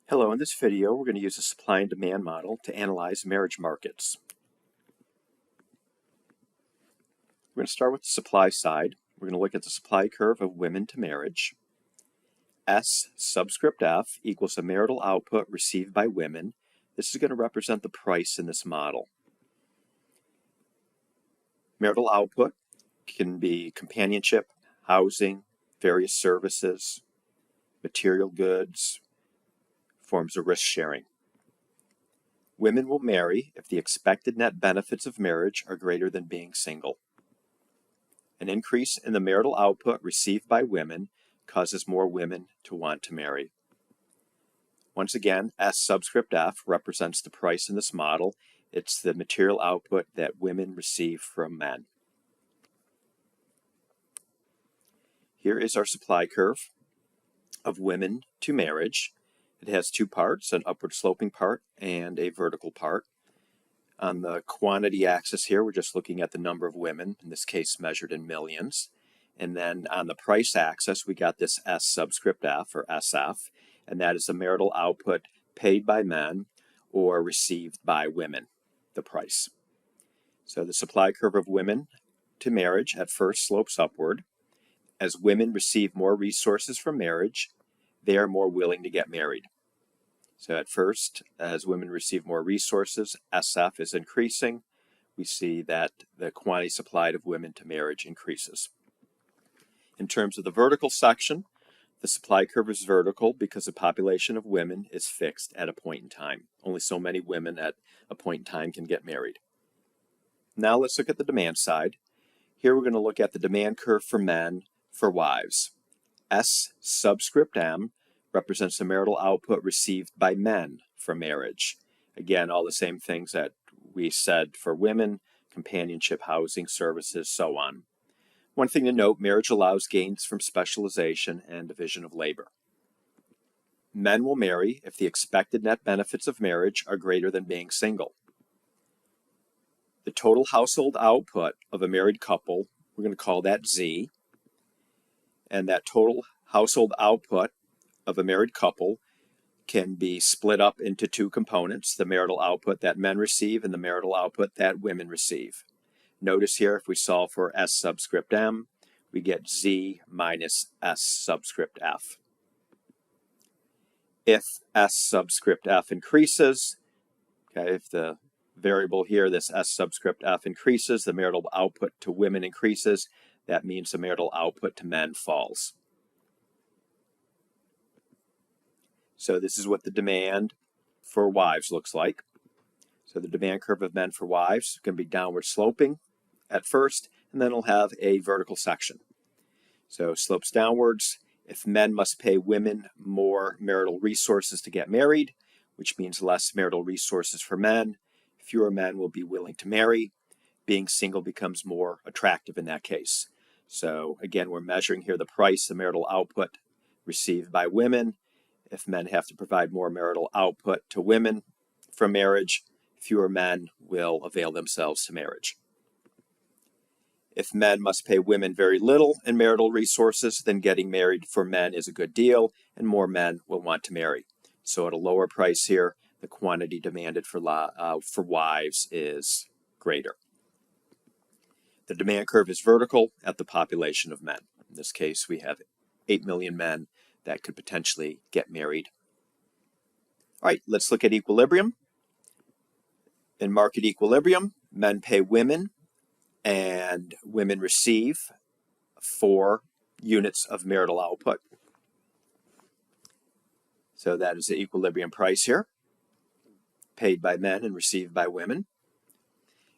Hello, in this video we're going to use a supply and demand model to analyze marriage markets. We're going to start with the supply side. We're going to look at the supply curve of women to marriage. S subscript F equals the marital output received by women. This is going to represent the price in this model. Marital output can be companionship, housing, various services, material goods, forms of risk sharing. Women will marry if the expected net benefits of marriage are greater than being single. An increase in the marital output received by women causes more women to want to marry. Once again, S subscript F represents the price in this model. It's the material output that women receive from men. Here is our supply curve of women to marriage. It has two parts, an upward sloping part and a vertical part. On the quantity axis here, we're just looking at the number of women, in this case measured in millions. And then on the price axis, we got this S subscript F, or SF, and that is the marital output paid by men or received by women, the price. So the supply curve of women to marriage at first slopes upward. As women receive more resources from marriage, they are more willing to get married. So at first, as women receive more resources, SF is increasing. We see that the quantity supplied of women to marriage increases. In terms of the vertical section, the supply curve is vertical because the population of women is fixed at a point in time. Only so many women at a point in time can get married. Now let's look at the demand side. Here we're going to look at the demand curve for men for wives. S subscript M represents the marital output received by men for marriage. Again, all the same things that we said for women: companionship, housing, services, so on. One thing to note, marriage allows gains from specialization and division of labor. Men will marry if the expected net benefits of marriage are greater than being single. The total household output of a married couple, we're going to call that Z, and that total household output of a married couple can be split up into two components: the marital output that men receive and the marital output that women receive. Notice here, if we solve for S subscript M, we get Z minus S subscript F. If S subscript F increases, okay, if the variable here, this S subscript F increases, the marital output to women increases, that means the marital output to men falls. So this is what the demand for wives looks like. So the demand curve of men for wives is going to be downward sloping at first, and then it'll have a vertical section. So slopes downwards. If men must pay women more marital resources to get married, which means less marital resources for men, fewer men will be willing to marry. Being single becomes more attractive in that case. So again, we're measuring here the price, the marital output received by women. If men have to provide more marital output to women from marriage, fewer men will avail themselves to marriage. If men must pay women very little in marital resources, then getting married for men is a good deal, and more men will want to marry. So at a lower price here, the quantity demanded for wives is greater. The demand curve is vertical at the population of men. In this case, we have 8 million men that could potentially get married. All right, let's look at equilibrium. In market equilibrium, men pay women and women receive 4 units of marital output. So that is the equilibrium price here, paid by men and received by women.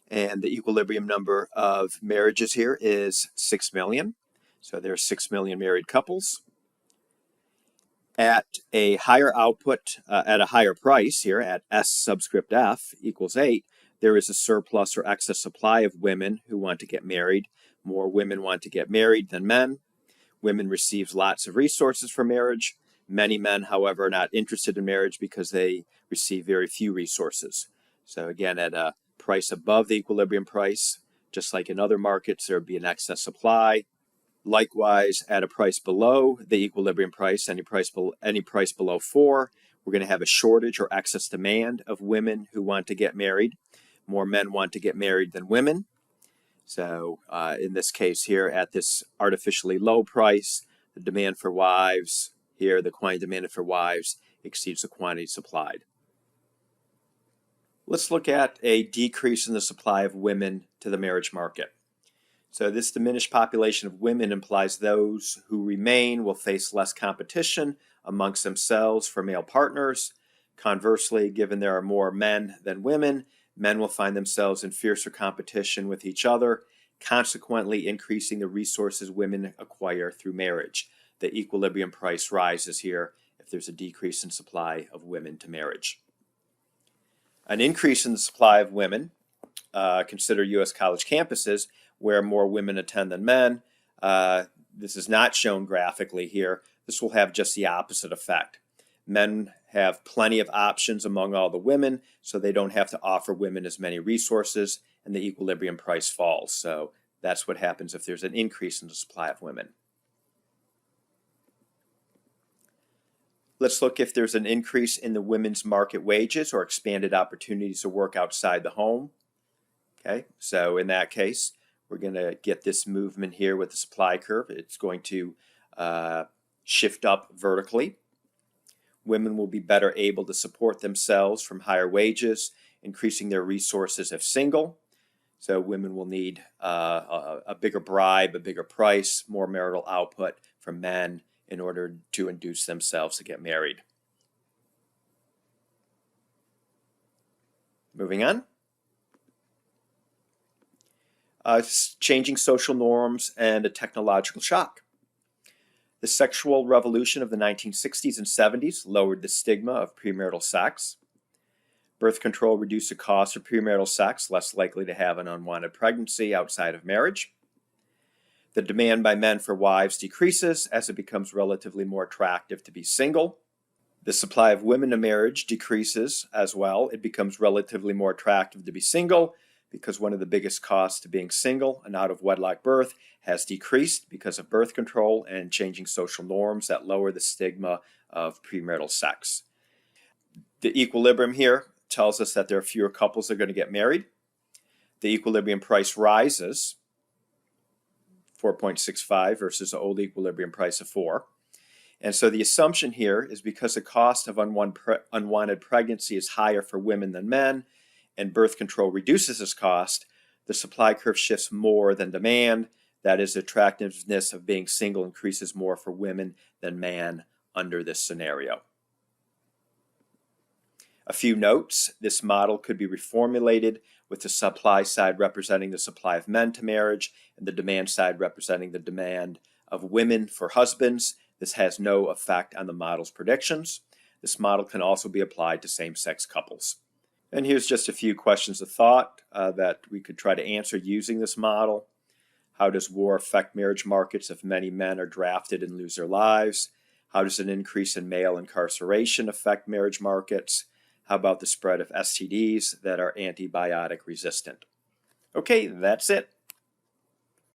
And the equilibrium number of marriages here is 6 million. So there are 6 million married couples. At a higher output, at a higher price here, at S subscript F equals 8, there is a surplus or excess supply of women who want to get married. More women want to get married than men. Women receive lots of resources for marriage. Many men, however, are not interested in marriage because they receive very few resources. So again, at a price above the equilibrium price, just like in other markets, there would be an excess supply. Likewise, at a price below the equilibrium price, any price below 4, We're going to have a shortage or excess demand of women who want to get married. More men want to get married than women. So in this case here, at this artificially low price, the demand for wives here, the quantity demanded for wives exceeds the quantity supplied. Let's look at a decrease in the supply of women to the marriage market. So this diminished population of women implies those who remain will face less competition amongst themselves for male partners. Conversely, given there are more men than women, men will find themselves in fiercer competition with each other, consequently increasing the resources women acquire through marriage. The equilibrium price rises here if there's a decrease in supply of women to marriage. An increase in the supply of women, consider U.S. college campuses where more women attend than men. This is not shown graphically here. This will have just the opposite effect. Men have plenty of options among all the women, so they don't have to offer women as many resources, and the equilibrium price falls. So that's what happens if there's an increase in the supply of women. Let's look if there's an increase in the women's market wages or expanded opportunities to work outside the home. Okay, so in that case, we're going to get this movement here with the supply curve. It's going to shift up vertically. Women will be better able to support themselves from higher wages, increasing their resources if single. So women will need a bigger bribe, a bigger price, more marital output from men in order to induce themselves to get married. Moving on. Changing social norms and a technological shock. The sexual revolution of the 1960s and 70s lowered the stigma of premarital sex. Birth control reduced the cost of premarital sex, less likely to have an unwanted pregnancy outside of marriage. The demand by men for wives decreases as it becomes relatively more attractive to be single. The supply of women to marriage decreases as well. It becomes relatively more attractive to be single because one of the biggest costs to being single, an out-of-wedlock birth, has decreased because of birth control and changing social norms that lower the stigma of premarital sex. The equilibrium here tells us that there are fewer couples that are going to get married. The equilibrium price rises, 4.65 versus the old equilibrium price of 4. And so the assumption here is because the cost of unwanted pregnancy is higher for women than men, and birth control reduces this cost, the supply curve shifts more than demand. That is, the attractiveness of being single increases more for women than men under this scenario. A few notes: this model could be reformulated with the supply side representing the supply of men to marriage and the demand side representing the demand of women for husbands. This has no effect on the model's predictions. This model can also be applied to same-sex couples. And here's just a few questions of thought that we could try to answer using this model. How does war affect marriage markets if many men are drafted and lose their lives? How does an increase in male incarceration affect marriage markets? How about the spread of STDs that are antibiotic resistant? Okay, that's it.